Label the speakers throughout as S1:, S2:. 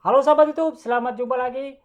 S1: Halo sahabat YouTube, selamat jumpa lagi.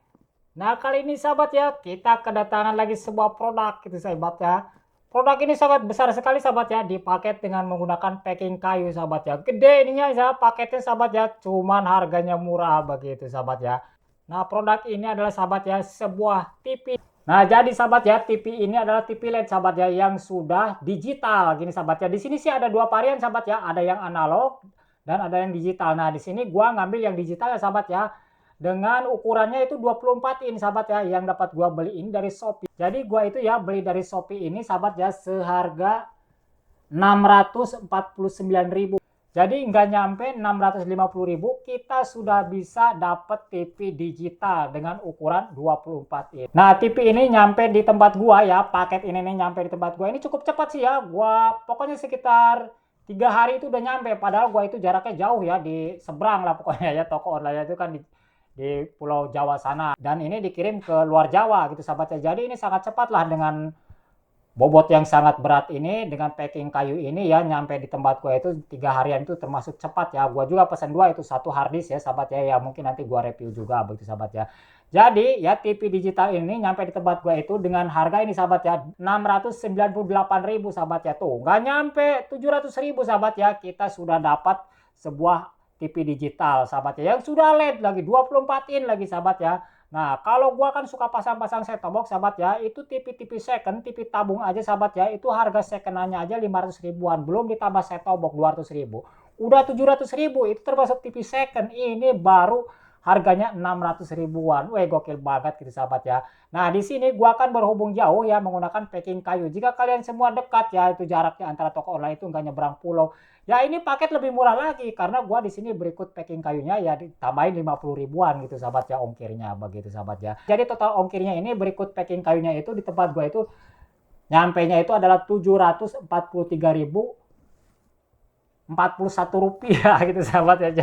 S1: Nah, kali ini sahabat ya, kita kedatangan lagi sebuah produk gitu sahabat ya. Produk ini sahabat besar sekali sahabat ya, dipaket dengan menggunakan packing kayu sahabat ya. Gede ininya ya, paketnya sahabat ya, cuman harganya murah begitu sahabat ya. Nah, produk ini adalah sahabat ya, sebuah TV. Nah, jadi sahabat ya, TV ini adalah TV LED sahabat ya, yang sudah digital gini sahabat ya. Di sini sih ada dua varian sahabat ya, ada yang analog dan ada yang digital. Nah, di sini gua ngambil yang digital ya sahabat ya. Dengan ukurannya itu 24 in sahabat ya, yang dapat gua beliin dari Shopee. Jadi gua itu ya beli dari Shopee ini sahabat ya seharga 649.000. Jadi nggak nyampe 650.000 kita sudah bisa dapat TV digital dengan ukuran 24 in. Nah, TV ini nyampe di tempat gua ya, paket ini nih nyampe di tempat gua. Ini cukup cepat sih ya. Gua pokoknya sekitar 3 hari itu udah nyampe. Padahal gua itu jaraknya jauh ya, di seberang lah pokoknya ya, toko online itu kan di Pulau Jawa sana, dan ini dikirim ke luar Jawa gitu sahabat ya. Jadi ini sangat cepat lah dengan bobot yang sangat berat ini, dengan packing kayu ini ya, nyampe di tempat gua itu 3 harian itu termasuk cepat ya. Gua juga pesan dua, itu satu harddisk ya sahabat ya, mungkin nanti gua review juga begitu sahabat ya. Jadi ya TV digital ini nyampe di tempat gua itu dengan harga ini sahabat ya 698.000 sahabat ya. Tuh nggak nyampe 700.000 sahabat ya, kita sudah dapat sebuah TV digital sahabat ya, yang sudah LED lagi 24 in lagi sahabat ya. Nah, kalau gua kan suka pasang-pasang set top box sahabat ya, itu TV-TV second, TV tabung aja sahabat ya, itu harga second-nya aja 500 ribuan, belum ditambah set top box 200.000. Udah 700.000, itu termasuk TV second. Ini baru harganya 600 ribuan. Weh, gokil banget gitu sahabat ya. Nah, di sini gua akan berhubung jauh ya menggunakan packing kayu. Jika kalian semua dekat ya, itu jaraknya antara toko online itu nggak nyebrang pulau. Ya, ini paket lebih murah lagi karena gua di sini berikut packing kayunya ya ditambahin 50 ribuan gitu sahabat ya, ongkirnya begitu sahabat ya. Jadi total ongkirnya ini berikut packing kayunya itu di tempat gua itu nyampenya itu adalah 743.041 rupiah gitu sahabat ya.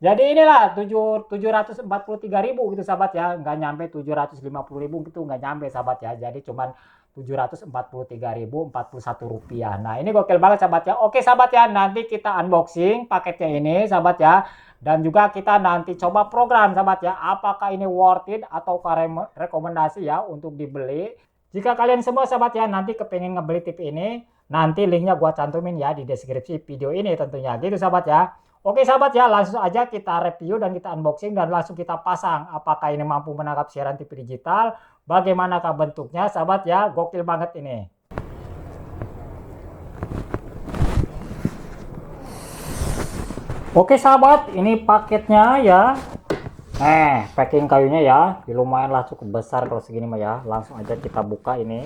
S1: Jadi inilah 743.000 gitu sahabat ya, nggak nyampe 750.000 gitu, nggak nyampe sahabat ya. Jadi cuman 743.041 rupiah. Nah, ini gokil banget sahabat ya. Oke sahabat ya, nanti kita unboxing paketnya ini sahabat ya, dan juga kita nanti coba program sahabat ya, apakah ini worth it atau rekomendasi ya untuk dibeli. Jika kalian semua sahabat ya nanti kepengen ngebeli TV ini, nanti linknya gua cantumin ya di deskripsi video ini tentunya gitu sahabat ya. Oke sahabat ya, langsung aja kita review dan kita unboxing dan langsung kita pasang. Apakah ini mampu menangkap siaran TV digital? Bagaimanakah bentuknya sahabat ya? Gokil banget ini. Oke sahabat, ini paketnya ya. Packing kayunya ya, lumayan lah, cukup besar kalau segini mah ya. Langsung aja kita buka ini.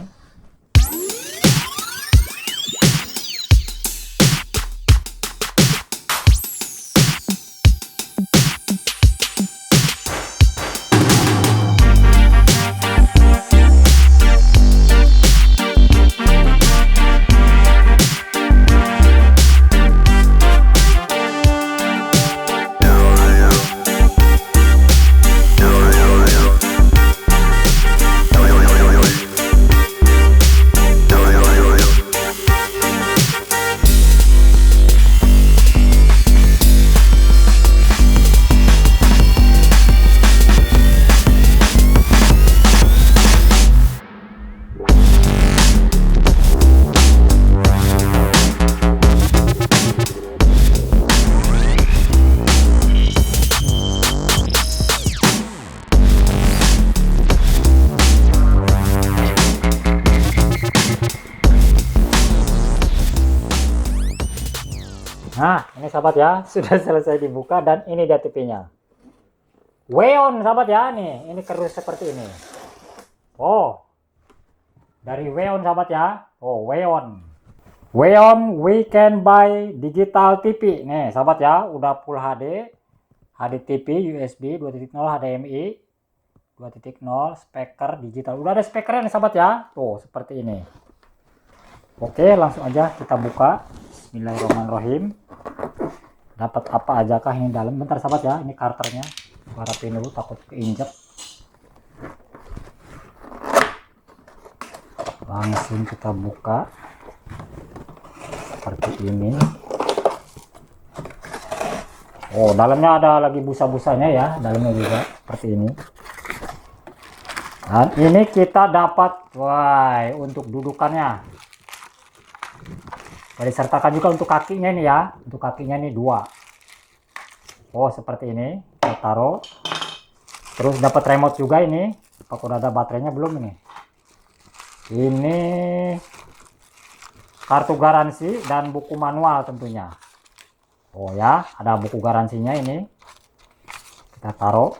S1: Nah, ini sahabat ya, sudah selesai dibuka dan ini dia TV-nya. Weon sahabat ya, nih, ini kerdus seperti ini. Oh, dari Weon sahabat ya. Oh, Weon. Weon we can buy digital TV. Nih sahabat ya, udah full HD, HDTV, USB 2.0, HDMI 2.0, speaker digital. Udah ada speakernya nih sahabat ya. Tuh, seperti ini. Oke, langsung aja kita buka. Bismillahirrahmanirrahim. Dapat apa aja kah ini dalam? Bentar sahabat ya, ini karternya. Gua rapin dulu takut keinjek. Langsung kita buka seperti ini. Oh, dalamnya ada lagi busa-busanya ya, dalamnya juga seperti ini. Dan ini kita dapat, wah, untuk dudukannya. Jadi sertakan juga untuk kakinya ini ya, untuk kakinya ini 2. Oh, seperti ini. Kita taruh. Terus dapat remote juga ini. Apakah udah ada baterainya belum ini? Ini kartu garansi dan buku manual tentunya. Oh ya, ada buku garansinya ini. Kita taruh.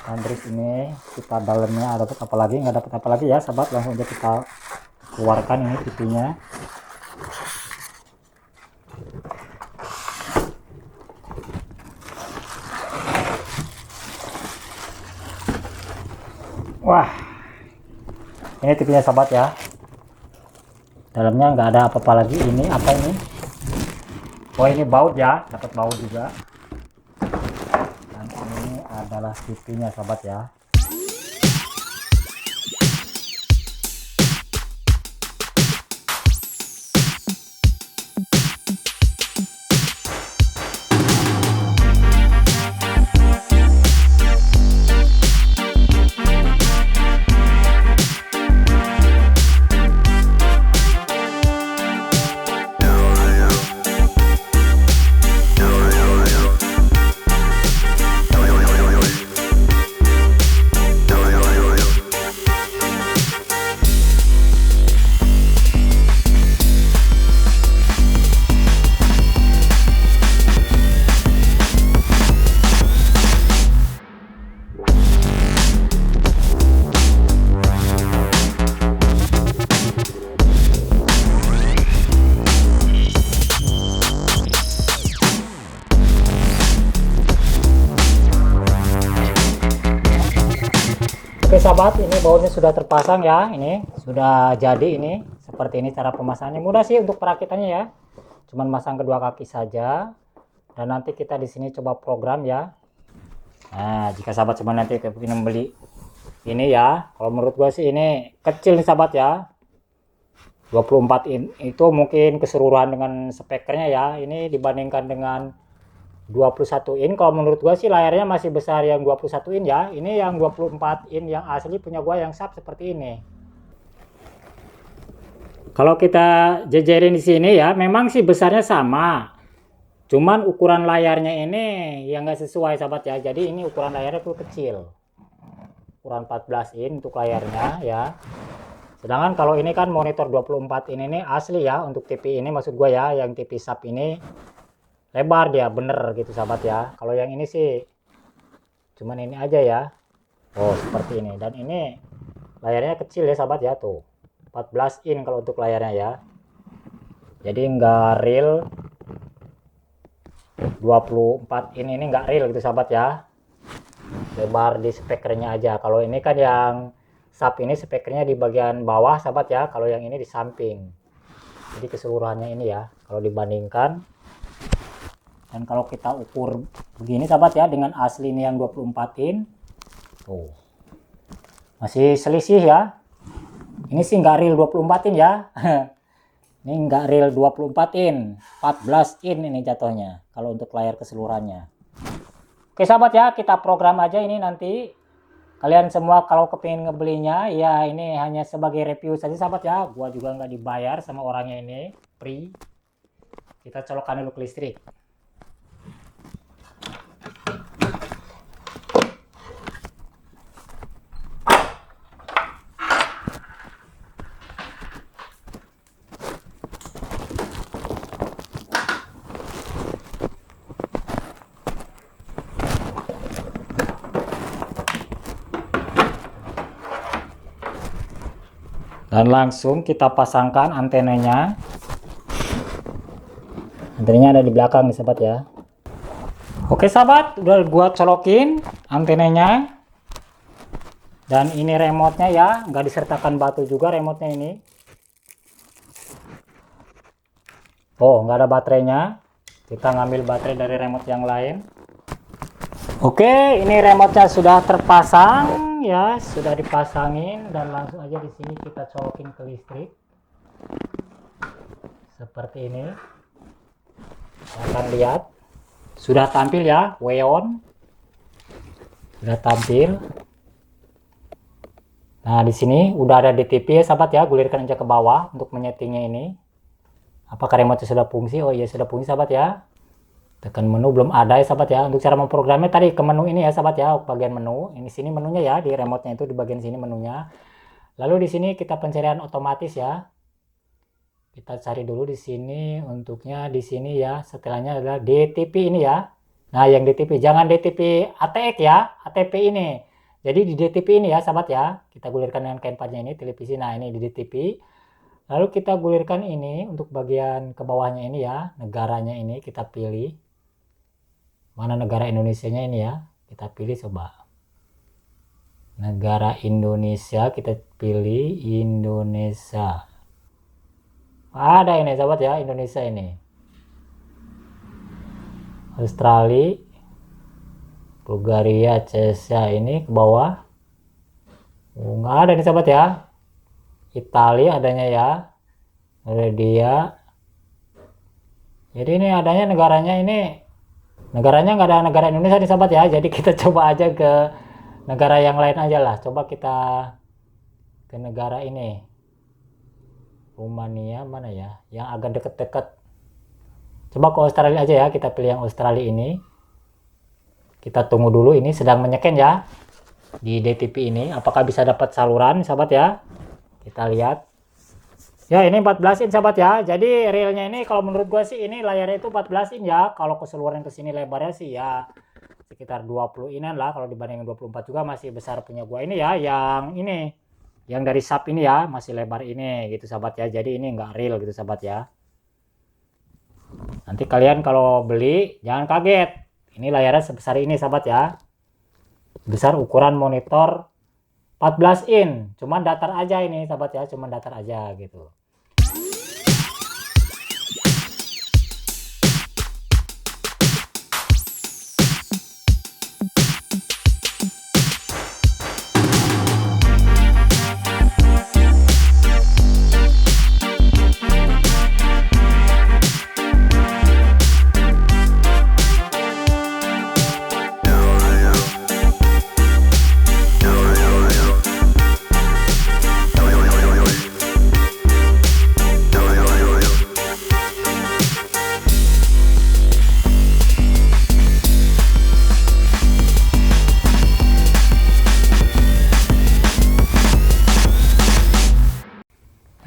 S1: Dan terus ini kita dalamnya dapat apa lagi? Nggak dapat apa lagi ya, sahabat. Langsung aja kita keluarkan ini pipinya. Wah, ini tipinya sahabat ya. Dalamnya nggak ada apa-apa lagi. Ini apa ini? Oh, ini baut ya, dapat baut juga. Dan ini adalah tipinya sahabat ya. Oke sahabat, ini bautnya sudah terpasang ya. Ini sudah jadi, ini seperti ini cara pemasangannya. Mudah sih untuk perakitannya ya. Cuman masang kedua kaki saja. Dan nanti kita di sini coba program ya. Nah, jika sahabat cuma nanti kepingin beli ini ya, kalau menurut gua sih ini kecil nih sahabat ya. 24 in itu mungkin keseluruhan dengan spekernya ya. Ini dibandingkan dengan 21 in, kalau menurut gua sih layarnya masih besar yang 21 in ya. Ini yang 24 in yang asli punya gua yang sub seperti ini. Kalau kita jejerin di sini ya, memang sih besarnya sama. Cuman ukuran layarnya ini yang nggak sesuai sahabat ya. Jadi ini ukuran layarnya tuh kecil. Ukuran 14 in untuk layarnya ya. Sedangkan kalau ini kan monitor 24 in ini asli ya, untuk TV ini maksud gua ya, yang TV sub ini lebar dia bener gitu sahabat ya. Kalau yang ini sih cuman ini aja ya. Oh, seperti ini. Dan ini layarnya kecil ya sahabat ya, tuh 14 in kalau untuk layarnya ya. Jadi enggak real 24 in, ini enggak real gitu sahabat ya. Lebar di spekernya aja. Kalau ini kan yang sub ini spekernya di bagian bawah sahabat ya. Kalau yang ini di samping. Jadi keseluruhannya ini ya. Kalau dibandingkan, dan kalau kita ukur begini sahabat ya, dengan asli ini yang 24 in, tuh masih selisih ya. Ini sih nggak real 24 in ya. Ini nggak real 24 in, 14 in ini jatuhnya kalau untuk layar keseluruhannya. Oke sahabat ya, kita program aja ini nanti. Kalian semua kalau kepingin ngebelinya ya, ini hanya sebagai review saja sahabat ya. Gua juga nggak dibayar sama orangnya, ini free. Kita colokkan dulu ke listrik. Dan langsung kita pasangkan antenanya. Antenanya ada di belakang nih sahabat ya. Oke sahabat, udah gua colokin antenanya. Dan ini remote-nya ya, nggak disertakan batu juga remote-nya ini. Oh, nggak ada baterainya. Kita ngambil baterai dari remote yang lain. Oke, ini remote-nya sudah terpasang ya, sudah dipasangin, dan langsung aja di sini kita colokin ke listrik. Seperti ini. Kita akan lihat Sudah tampil ya, Weon. Sudah tampil. Nah, di sini udah ada DTP ya, sahabat ya. Gulirkan aja ke bawah untuk menyetingnya ini. Apakah remote sudah fungsi? Oh iya, sudah fungsi, sahabat ya. Tekan menu, belum ada ya, sahabat ya. Untuk cara memprogramnya tadi ke menu ini ya, sahabat ya, bagian menu. Ini sini menunya ya, di remote-nya itu di bagian sini menunya. Lalu di sini kita pencarian otomatis ya. Kita cari dulu di sini untuknya di sini ya. Setelahnya adalah DTP ini ya. Nah, yang DTP jangan DTP ATX ya, ATP ini. Jadi di DTP ini ya, sahabat ya. Kita gulirkan dengan kainpadnya ini televisi. Nah, ini di DTP. Lalu kita gulirkan ini untuk bagian ke bawahnya ini ya, negaranya ini kita pilih. Mana negara Indonesianya ini ya? Kita pilih coba. Negara Indonesia, kita pilih Indonesia. Ada ini, sahabat ya, Indonesia ini. Australia, Bulgaria, Czechia ini ke bawah. Oh, nggak ada nih, sahabat ya. Italia adanya ya. Dia. Jadi ini adanya negaranya ini. Negaranya nggak ada negara Indonesia nih, sahabat ya. Jadi kita coba aja ke negara yang lain aja lah. Coba kita ke negara ini. Rumania mana ya? Yang agak deket-deket. Coba ke Australia aja ya. Kita pilih yang Australia ini. Kita tunggu dulu, ini sedang menyeken ya. Di DTP ini. Apakah bisa dapat saluran, sahabat ya? Kita lihat. Ya, ini 14 in, sahabat ya. Jadi realnya ini kalau menurut gua sih ini layarnya itu 14 in ya. Kalau keseluruhan ke sini lebarnya sih ya sekitar 20 inan lah, kalau dibandingin 24 juga masih besar punya gua ini ya. Yang ini yang dari sub ini ya masih lebar ini gitu, sahabat ya. Jadi ini enggak real gitu, sahabat ya. Nanti kalian kalau beli jangan kaget. Ini layarnya sebesar ini, sahabat ya. Besar ukuran monitor 14 in. Cuman datar aja ini, sahabat ya. Cuman datar aja gitu.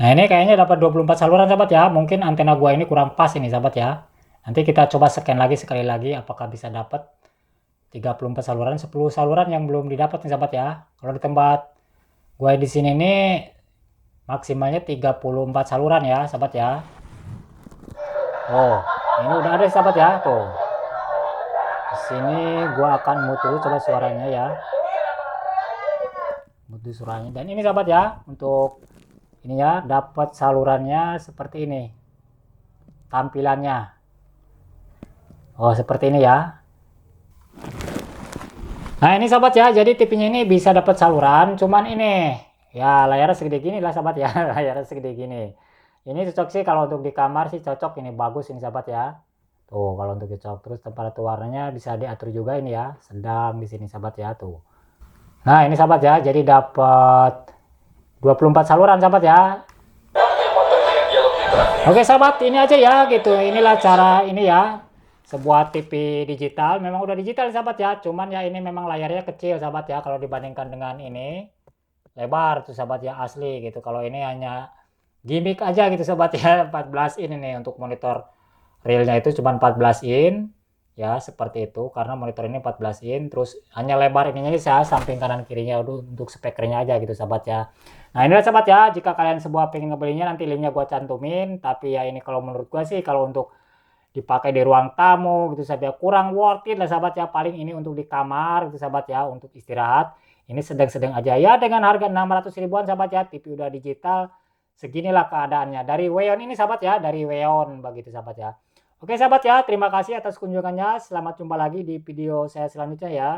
S1: Nah, ini kayaknya dapat 24 saluran, sahabat ya. Mungkin antena gua ini kurang pas ini, sahabat ya. Nanti kita coba scan lagi sekali lagi apakah bisa dapat 34 saluran, 10 saluran yang belum didapat nih, sahabat ya. Kalau di tempat gua di sini ini maksimalnya 34 saluran ya, sahabat ya. Oh, ini udah ada, sahabat ya. Tuh. Di sini gua akan mutu coba suaranya ya. Mutu suaranya, dan ini, sahabat ya, untuk ini ya, dapat salurannya seperti ini tampilannya. Oh, seperti ini ya. Nah, ini, sahabat ya, jadi TV-nya ini bisa dapat saluran, cuman ini ya layarnya segede gini lah, sahabat ya. Layarnya segede gini. Ini cocok sih kalau untuk di kamar sih, cocok ini, bagus ini, sahabat ya. Tuh, kalau untuk cocok. Terus temperatur warnanya bisa diatur juga ini ya, sedang di sini, sahabat ya, tuh. Nah, ini, sahabat ya, jadi dapat 24 saluran, sahabat ya. Oke, sahabat, ini aja ya gitu. Inilah cara ini ya. Sebuah TV digital, memang udah digital, sahabat ya. Cuman ya ini memang layarnya kecil, sahabat ya, kalau dibandingkan dengan ini. Lebar tuh, sahabat ya, asli gitu. Kalau ini hanya gimmick aja gitu, sahabat ya. 14 in ini untuk monitor realnya itu cuma 14 in. Ya, seperti itu, karena monitor ini 14 in, terus hanya lebar ininya saja, samping kanan kirinya untuk spekernya aja gitu, sahabat ya. Nah, inilah, sahabat ya, jika kalian sebuah pengen ngebelinya, nanti linknya gua cantumin. Tapi ya ini kalau menurut gua sih, kalau untuk dipakai di ruang tamu gitu, sahabat ya, kurang worth it lah, sahabat ya. Paling ini untuk di kamar gitu, sahabat ya, untuk istirahat. Ini sedang-sedang aja ya, dengan harga 600 ribuan, sahabat ya. TV udah digital, seginilah keadaannya. Dari Weon ini, sahabat ya, dari Weon begitu, sahabat ya. Oke, sahabat ya, terima kasih atas kunjungannya. Selamat jumpa lagi di video saya selanjutnya ya.